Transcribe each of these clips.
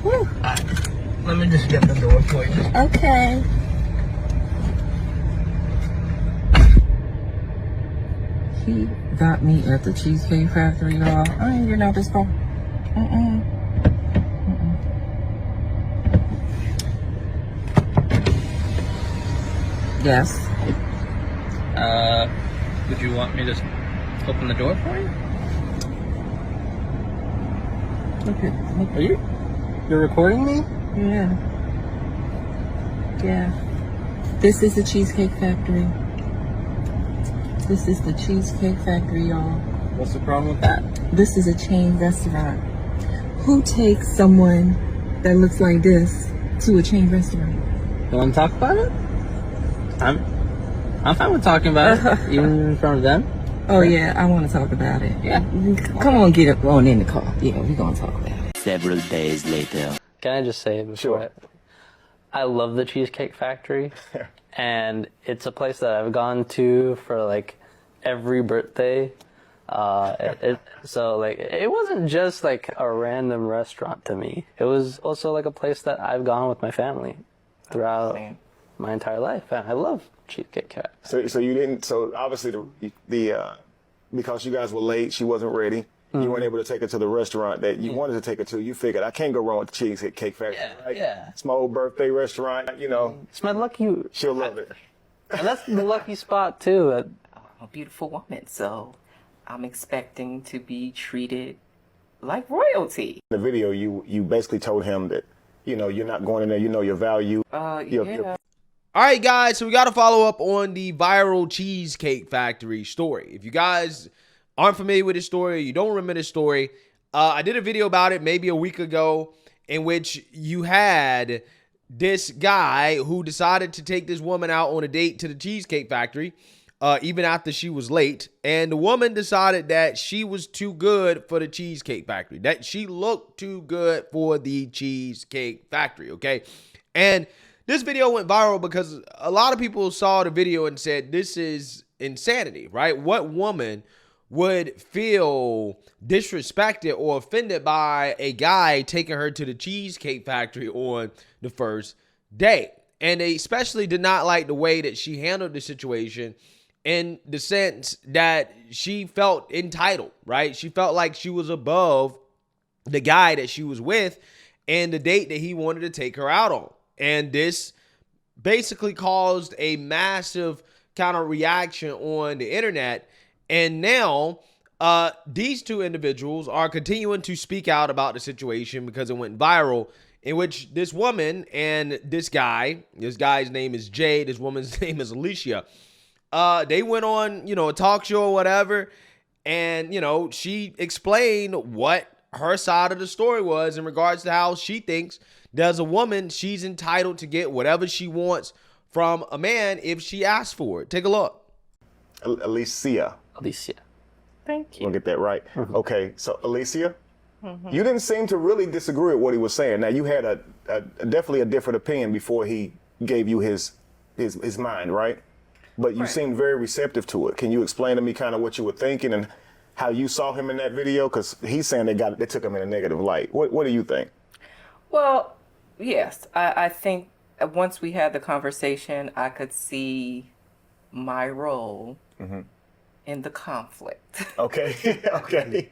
Woo. Let me just get the door for you. Okay. He got me at the Cheesecake Factory, y'all. I ain't getting out this car. Yes. Would you want me to open the door for you? Okay. You're recording me? Yeah. Yeah. This is the Cheesecake Factory. This is the Cheesecake Factory, y'all. What's the problem with that? This is a chain restaurant. Who takes someone that looks like this to a chain restaurant? You want to talk about it? I'm fine with talking about it, even in front of them. Oh yeah, I want to talk about it. Yeah. Come on, get up on in the car. Yeah, we're gonna talk about it. Several days later. Can I just say before? Sure. I love the Cheesecake Factory, and it's a place that I've gone to for like every birthday. So like it wasn't just like a random restaurant to me. It was also like a place that I've gone with my family throughout my entire life, and I love Cheesecake Factory. So you didn't. So obviously the because you guys were late, she wasn't ready. You weren't able to take her to the restaurant that you wanted to take her to. You figured I can't go wrong with the Cheesecake Factory. Right? Yeah. It's my old birthday restaurant. You know, It's my lucky. she'll love it. And that's the lucky spot too. A beautiful woman, so I'm expecting to be treated like royalty. In the video, you basically told him that, you know, you're not going in there. You know your value. Yeah. All right, guys, so we got to follow up on the viral Cheesecake Factory story. If you guys aren't familiar with this story, you don't remember this story, I did a video about it maybe a week ago in which you had this guy who decided to take this woman out on a date to the Cheesecake Factory, even after she was late. And the woman decided that she was too good for the Cheesecake Factory, that she looked too good for the Cheesecake Factory, okay? And this video went viral because a lot of people saw the video and said, this is insanity, right? What woman would feel disrespected or offended by a guy taking her to the Cheesecake Factory on the first date? And they especially did not like the way that she handled the situation, in the sense that she felt entitled, right? She felt like she was above the guy that she was with and the date that he wanted to take her out on. And this basically caused a massive kind of reaction on the internet. And now these two individuals are continuing to speak out about the situation because it went viral, in which this woman and this guy's name is Jay, this woman's name is Alicia. They went on, a talk show or whatever. And, she explained what her side of the story was in regards to how she thinks there's a woman, she's entitled to get whatever she wants from a man if she asks for it. Take a look. Alicia. Thank you. We'll get that right. Okay, so Alicia, you didn't seem to really disagree with what he was saying. Now, you had a definitely a different opinion before he gave you his mind, right? But you seemed very receptive to it. Can you explain to me kind of what you were thinking and how you saw him in that video? Because he's saying they took him in a negative light. What do you think? Well, yes, I think once we had the conversation, I could see my role in the conflict. Okay, okay.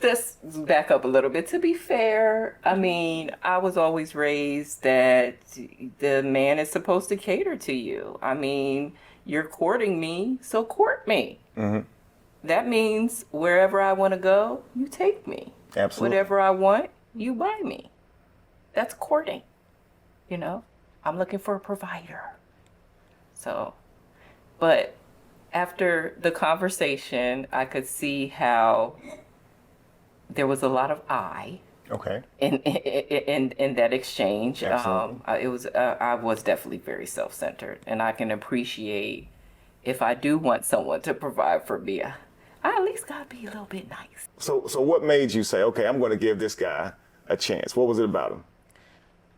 Let's back up a little bit. To be fair, I mean, I was always raised that the man is supposed to cater to you. I mean, you're courting me, so court me. That means wherever I want to go, you take me. Absolutely. Whatever I want, you buy me. That's courting. I'm looking for a provider. So, but after the conversation, I could see how there was a lot of in that exchange. I was definitely very self-centered, and I can appreciate if I do want someone to provide for me, I at least gotta be a little bit nice. So what made you say, okay, I'm going to give this guy a chance? What was it about him?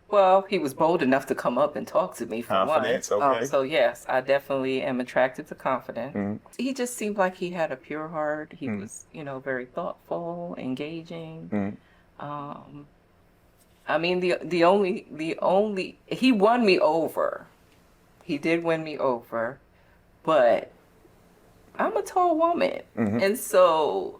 Well, he was bold enough to come up and talk to me for confidence, one. okay. So yes, I definitely am attracted to confidence. He just seemed like he had a pure heart. He was, very thoughtful, engaging. I mean, the only he won me over. He did win me over, but I'm a tall woman, and so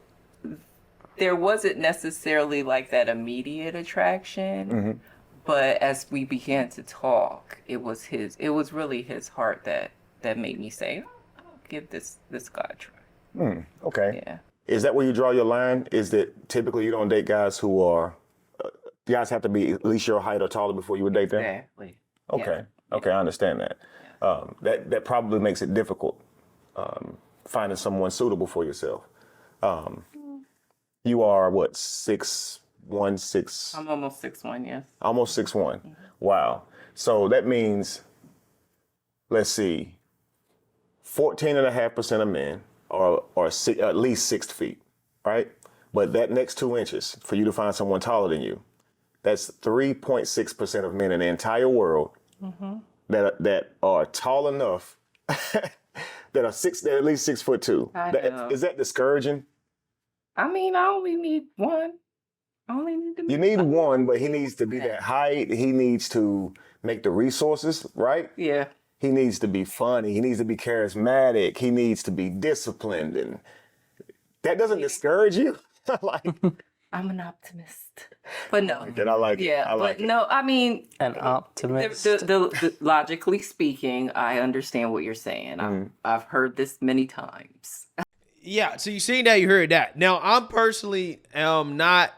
there wasn't necessarily like that immediate attraction. But as we began to talk, it was really his heart that made me say, I'll give this guy a try. Okay. Yeah. Is that where you draw your line? Is that typically you don't date guys who are, guys have to be at least your height or taller before you would date them? Exactly. Okay. Okay, I understand that. That probably makes it difficult finding someone suitable for yourself. You are what, 6'1", 6? I'm almost 6'1", yes. Almost 6'1". Wow. So that means, let's see, 14.5% of men are at least 6 feet, right? But that next 2 inches for you to find someone taller than you, that's 3.6% of men in the entire world that are tall enough that are at least 6'2". I know. Is that discouraging? I mean, I only need one. I only need to You need one, but he needs to be that height. He needs to make the resources, right? Yeah. He needs to be funny. He needs to be charismatic. He needs to be disciplined. And that doesn't discourage you? Like, I'm an optimist. But no. I like it. Yeah, I like it. no, I mean, An optimist. logically speaking, I understand what you're saying. I've heard this many times. Yeah, so you seen that, you heard that. Now, I'm personally not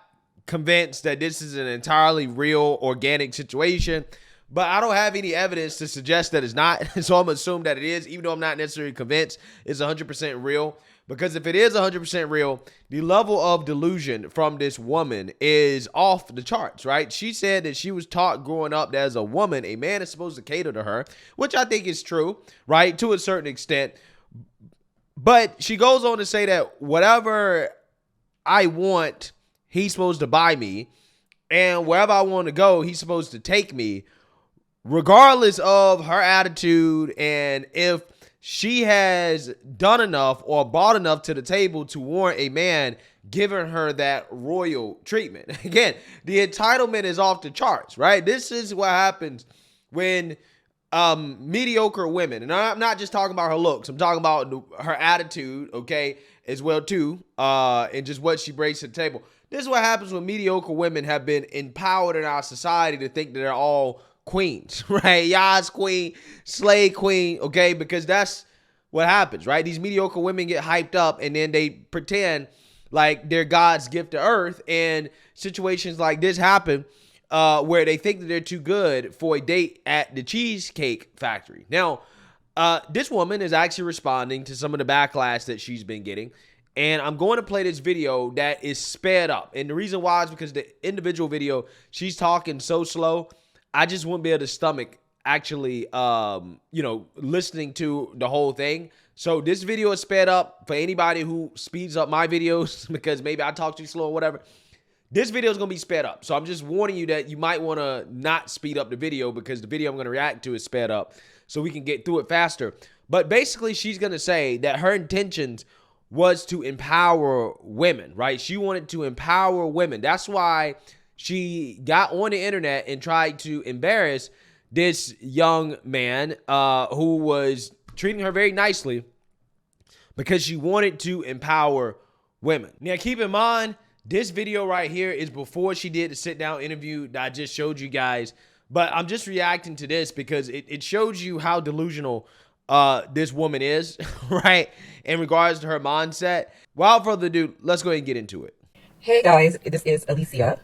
convinced that this is an entirely real organic situation, but I don't have any evidence to suggest that it's not. So I'm assuming that it is, even though I'm not necessarily convinced it's 100% real. Because if it is 100% real, the level of delusion from this woman is off the charts, right? She said that she was taught growing up that as a woman, a man is supposed to cater to her, which I think is true, right? To a certain extent. But she goes on to say that whatever I want, he's supposed to buy me. And wherever I want to go, he's supposed to take me, regardless of her attitude and if she has done enough or brought enough to the table to warrant a man giving her that royal treatment. Again, the entitlement is off the charts, right? This is what happens when mediocre women, and I'm not just talking about her looks, I'm talking about her attitude, okay, as well too, and just what she brings to the table. This is what happens when mediocre women have been empowered in our society to think that they're all queens, right? Yas queen, slay queen, okay, because that's what happens, right? These mediocre women get hyped up and then they pretend like they're God's gift to earth, and situations like this happen where they think that they're too good for a date at the Cheesecake Factory. Now, this woman is actually responding to some of the backlash that she's been getting, and I'm going to play this video that is sped up. And the reason why is because the individual video, she's talking so slow, I just wouldn't be able to stomach actually, listening to the whole thing. So this video is sped up for anybody who speeds up my videos because maybe I talk too slow or whatever. This video is going to be sped up. So I'm just warning you that you might want to not speed up the video because the video I'm going to react to is sped up so we can get through it faster. But basically, she's going to say that her intentions was to empower women, right? She wanted to empower women. That's why she got on the internet and tried to embarrass this young man who was treating her very nicely because she wanted to empower women. Now, keep in mind, this video right here is before she did the sit-down interview that I just showed you guys. But I'm just reacting to this because it shows you how delusional this woman is, right? In regards to her mindset. Without further ado, let's go ahead and get into it. Hey guys, this is Alicia.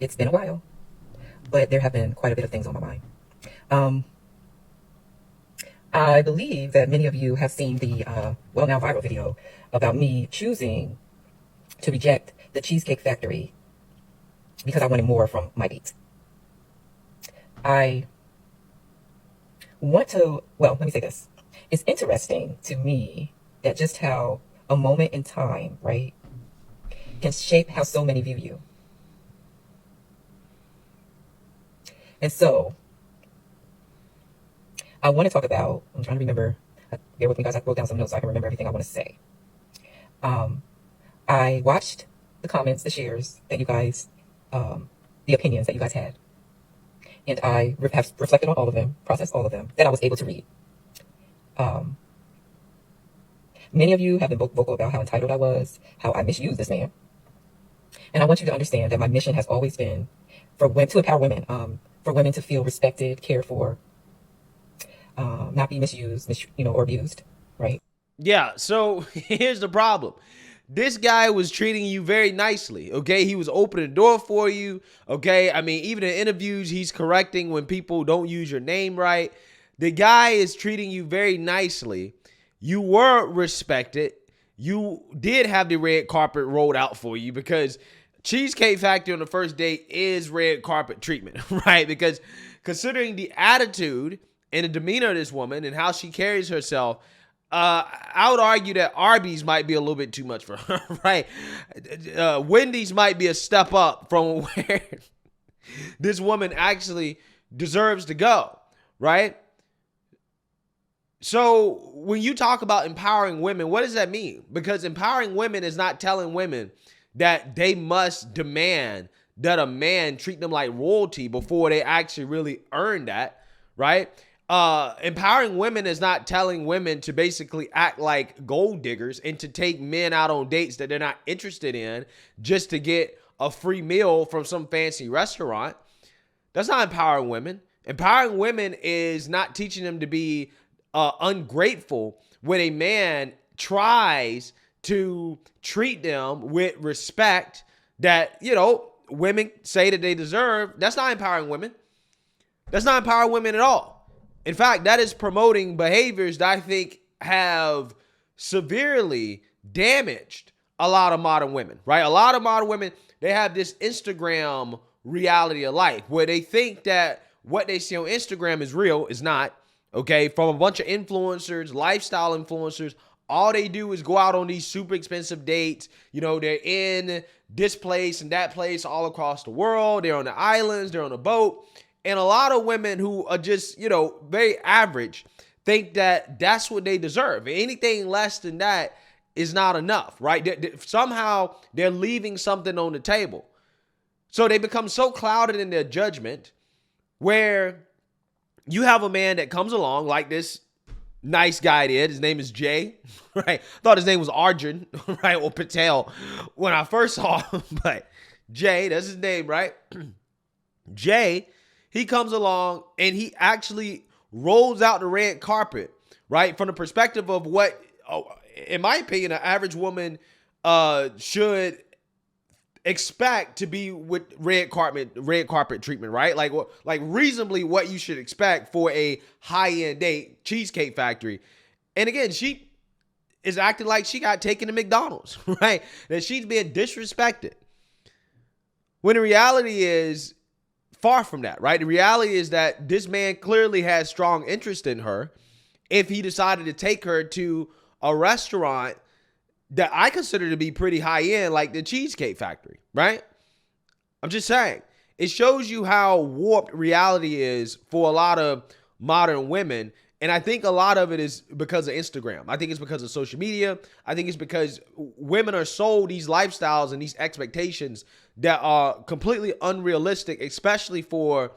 It's been a while, but there have been quite a bit of things on my mind. I believe that many of you have seen the now viral video about me choosing to reject the Cheesecake Factory because I wanted more from my dates. I want to, let me say this. It's interesting to me that just how a moment in time, right, can shape how so many view you. And so, I want to talk about, I'm trying to remember, bear with me guys, I wrote down some notes so I can remember everything I want to say. I watched the comments, the shares that you guys the opinions that you guys had. And I have reflected on all of them, processed all of them, that I was able to read. Many of you have been vocal about how entitled I was, how I misused this man. And I want you to understand that my mission has always been for women, to empower women, for women to feel respected, cared for, not be misused, or abused, right? Yeah, so here's the problem. This guy was treating you very nicely, okay? He was opening the door for you, okay? I mean, even in interviews, he's correcting when people don't use your name right. The guy is treating you very nicely. You were respected. You did have the red carpet rolled out for you because Cheesecake Factory on the first date is red carpet treatment, right? Because considering the attitude and the demeanor of this woman and how she carries herself, I would argue that Arby's might be a little bit too much for her, right? Wendy's might be a step up from where this woman actually deserves to go, right? So when you talk about empowering women, what does that mean? Because empowering women is not telling women that they must demand that a man treat them like royalty before they actually really earn that, right? Empowering women is not telling women to basically act like gold diggers and to take men out on dates that they're not interested in just to get a free meal from some fancy restaurant. That's not empowering women. Empowering women is not teaching them to be ungrateful when a man tries to treat them with respect that, women say that they deserve. That's not empowering women. That's not empowering women at all. In fact, that is promoting behaviors that I think have severely damaged a lot of modern women, right? A lot of modern women, they have this Instagram reality of life where they think that what they see on Instagram is real. Is not. Okay, from a bunch of influencers, lifestyle influencers, all they do is go out on these super expensive dates. They're in this place and that place all across the world. They're on the islands, they're on a boat. And a lot of women who are just, very average think that that's what they deserve. Anything less than that is not enough, right? Somehow they're leaving something on the table. So they become so clouded in their judgment where you have a man that comes along like this nice guy did. His name is Jay, right? Thought his name was Arjun, right? Or Patel when I first saw him. But Jay, that's his name, right? Jay, he comes along and he actually rolls out the red carpet, right? From the perspective of what, in my opinion, an average woman should expect to be with red carpet treatment, right? Like reasonably what you should expect for a high-end date, Cheesecake Factory. And again, she is acting like she got taken to McDonald's, right? That she's being disrespected. When the reality is far from that, right? The reality is that this man clearly has strong interest in her if he decided to take her to a restaurant that I consider to be pretty high end, like the Cheesecake Factory, right? I'm just saying. It shows you how warped reality is for a lot of modern women. And I think a lot of it is because of Instagram. I think it's because of social media. I think it's because women are sold these lifestyles and these expectations that are completely unrealistic, especially for,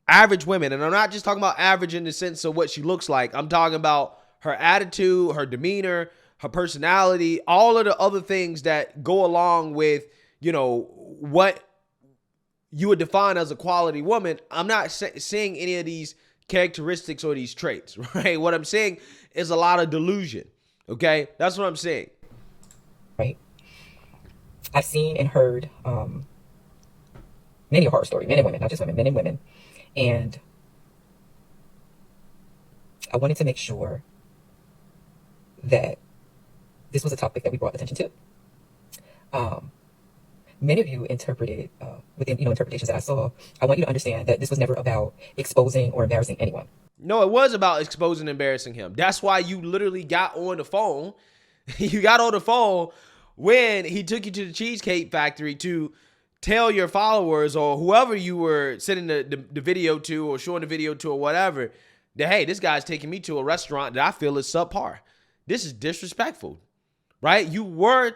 average women. And I'm not just talking about average in the sense of what she looks like. I'm talking about her attitude, her demeanor, her personality, all of the other things that go along with, what you would define as a quality woman. I'm not seeing any of these characteristics or these traits, right? What I'm saying is a lot of delusion, okay? That's what I'm saying. Right. I've seen and heard many a horror story, men and women, not just women, men and women. And I wanted to make sure that this was a topic that we brought attention to. Many of you interpreted within interpretations that I saw. I want you to understand that this was never about exposing or embarrassing anyone. No, it was about exposing and embarrassing him. That's why you literally got on the phone. You got on the phone when he took you to the Cheesecake Factory to tell your followers or whoever you were sending the video to or showing the video to or whatever, that, hey, this guy's taking me to a restaurant that I feel is subpar. This is disrespectful, right? You were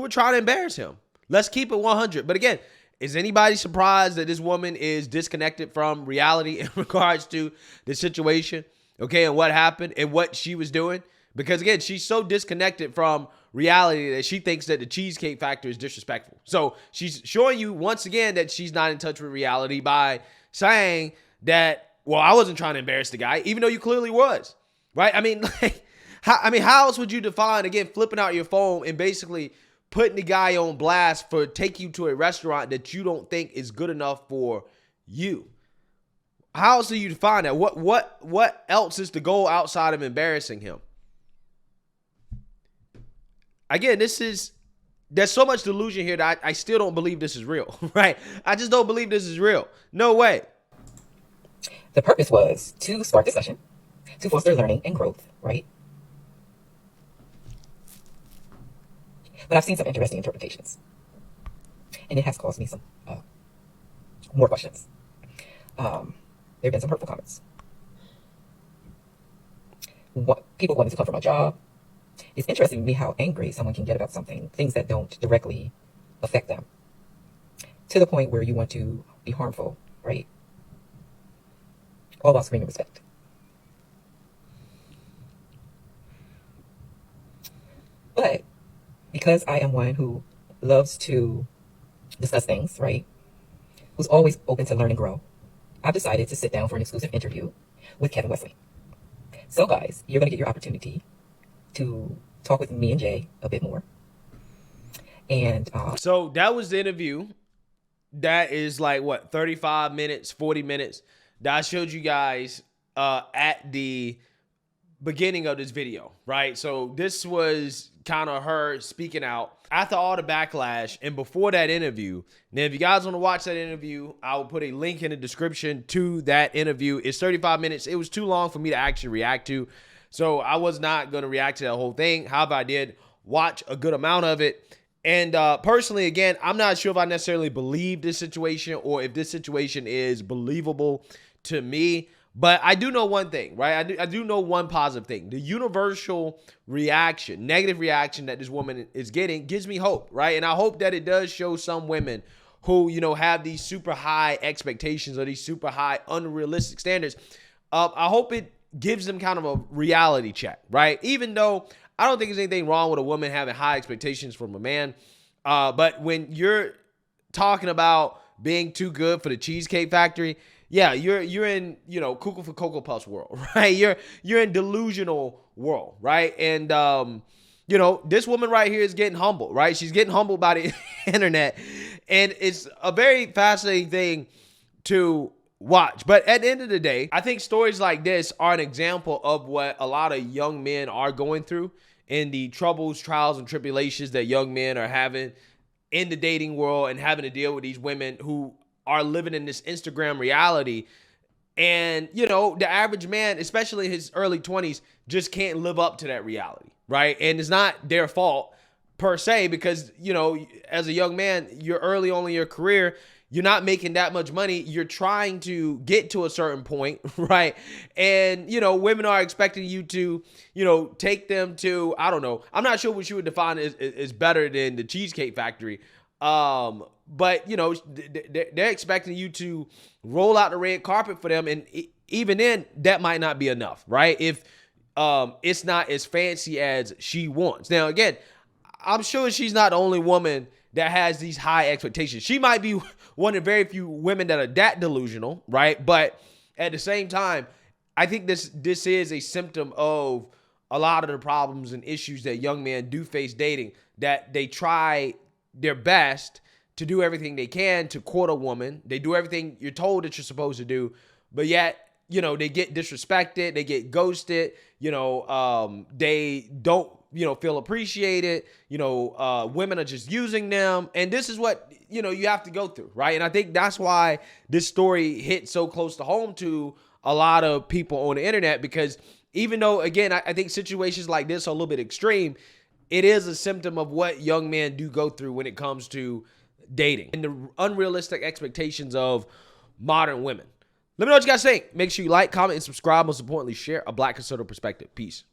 trying to embarrass him. Let's keep it 100. But again, Is anybody surprised that this woman is disconnected from reality in regards to the situation? Okay, and what happened and what she was doing? Because again, she's so disconnected from reality that she thinks that the Cheesecake Factory is disrespectful. So she's showing you once again that she's not in touch with reality by saying that, well, I wasn't trying to embarrass the guy, even though you clearly was, right? I mean, like, how else would you define, again, flipping out your phone and basically putting the guy on blast for taking you to a restaurant that you don't think is good enough for you? How else do you define that? What else is the goal outside of embarrassing him? Again, there's so much delusion here that I still don't believe this is real, right? I just don't believe this is real. No way. The purpose was to spark discussion, to foster learning and growth, right? But I've seen some interesting interpretations, and it has caused me some more questions. There have been some hurtful comments. People wanting to come for my job. It's interesting to me how angry someone can get about something, things that don't directly affect them, to the point where you want to be harmful, right? All while screaming respect. But because I am one who loves to discuss things, right? Who's always open to learn and grow, I've decided to sit down for an exclusive interview with Kevin Wesley. So guys, you're going to get your opportunity to talk with me and Jay a bit more. And so that was the interview. That is like what, 35 minutes, 40 minutes that I showed you guys at the beginning of this video, right? So this was kind of her speaking out after all the backlash and before that interview. Now, if you guys want to watch that interview, I will put a link in the description to that interview. It's 35 minutes. It was too long for me to actually react to, so I was not going to react to that whole thing. However, I did watch a good amount of it. And personally, again, I'm not sure if I necessarily believe this situation or if this situation is believable to me. But I do know one thing, right? I do know one positive thing. The universal reaction, negative reaction that this woman is getting gives me hope, right? And I hope that it does show some women who, you know, have these super high expectations or these super high unrealistic standards. I hope it gives them kind of a reality check, right? Even though I don't think there's anything wrong with a woman having high expectations from a man. But when you're talking about being too good for the Cheesecake Factory, yeah, you're in, you know, cuckoo for Cocoa Puffs world, right? You're in delusional world, right? And you know, this woman right here is getting humbled, right? She's getting humbled by the internet, and it's a very fascinating thing to watch. But at the end of the day, I think stories like this are an example of what a lot of young men are going through and the troubles, trials, and tribulations that young men are having in the dating world and having to deal with these women who are living in this Instagram reality. And, you know, the average man, especially in his early 20s, just can't live up to that reality, right? And it's not their fault per se, because, you know, as a young man, you're early on in your career, you're not making that much money. You're trying to get to a certain point, right? And, you know, women are expecting you to, you know, take them to, I don't know. I'm not sure what you would define as better than the Cheesecake Factory. But, you know, they're expecting you to roll out the red carpet for them. And even then, that might not be enough, right? If it's not as fancy as she wants. Now, again, I'm sure she's not the only woman that has these high expectations. She might be one of the very few women that are that delusional, right? But at the same time, I think this is a symptom of a lot of the problems and issues that young men do face dating, that they try their best to do everything they can to court a woman. They do everything you're told that you're supposed to do, but yet, you know, they get disrespected, they get ghosted, you know, they don't, you know, feel appreciated, you know, women are just using them. And this is what, you know, you have to go through, right? And I think that's why this story hit so close to home to a lot of people on the internet, because even though, again, I think situations like this are a little bit extreme, it is a symptom of what young men do go through when it comes to dating and the unrealistic expectations of modern women. Let me know what you guys think. Make sure you like, comment, and subscribe. Most importantly, share a Black conservative perspective. Peace.